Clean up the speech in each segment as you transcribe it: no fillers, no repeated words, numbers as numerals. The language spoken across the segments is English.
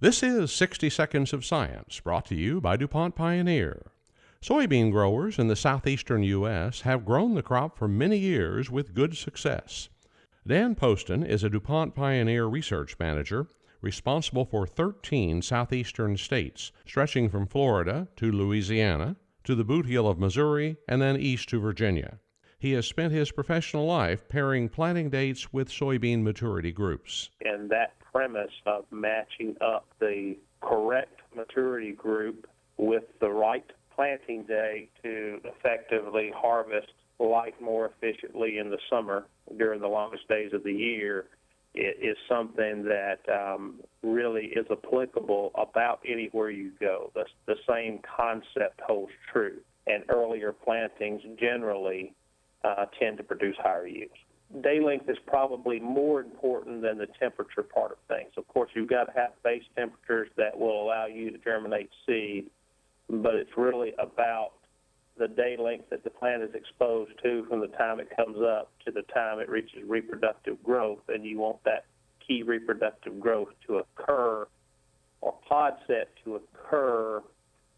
This is 60 Seconds of Science, brought to you by DuPont Pioneer. Soybean growers in the southeastern U.S. have grown the crop for many years with good success. Dan Poston is a DuPont Pioneer research manager responsible for 13 southeastern states, stretching from Florida to Louisiana, to the Boot Heel of Missouri, and then east to Virginia. He has spent his professional life pairing planting dates with soybean maturity groups. And that premise of matching up the correct maturity group with the right planting day to effectively harvest light more efficiently in the summer during the longest days of the year is something that really is applicable about anywhere you go. The same concept holds true, and earlier plantings generally tend to produce higher yields. Day length is probably more important than the temperature part of things. Of course, you've got to have base temperatures that will allow you to germinate seed, but it's really about the day length that the plant is exposed to from the time it comes up to the time it reaches reproductive growth, and you want that key reproductive growth to occur, or pod set to occur,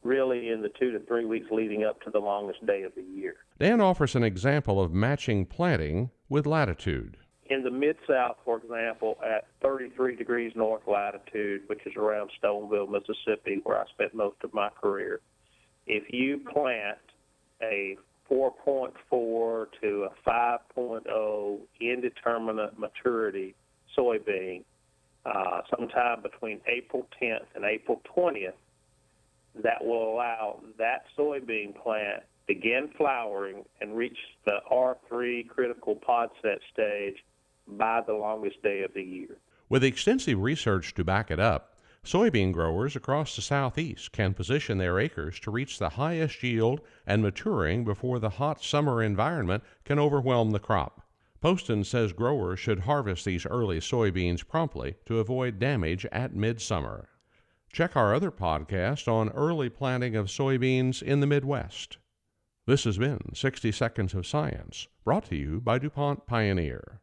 really in the 2 to 3 weeks leading up to the longest day of the year. Dan offers an example of matching planting with latitude. In the Mid-South, for example, at 33 degrees north latitude, which is around Stoneville, Mississippi, where I spent most of my career, if you plant a 4.4 to a 5.0 indeterminate maturity soybean sometime between April 10th and April 20th, that will allow that soybean plant begin flowering and reach the R3 critical pod set stage by the longest day of the year. With extensive research to back it up, soybean growers across the southeast can position their acres to reach the highest yield and maturing before the hot summer environment can overwhelm the crop. Poston says growers should harvest these early soybeans promptly to avoid damage at midsummer. Check our other podcast on early planting of soybeans in the Midwest. This has been 60 Seconds of Science, brought to you by DuPont Pioneer.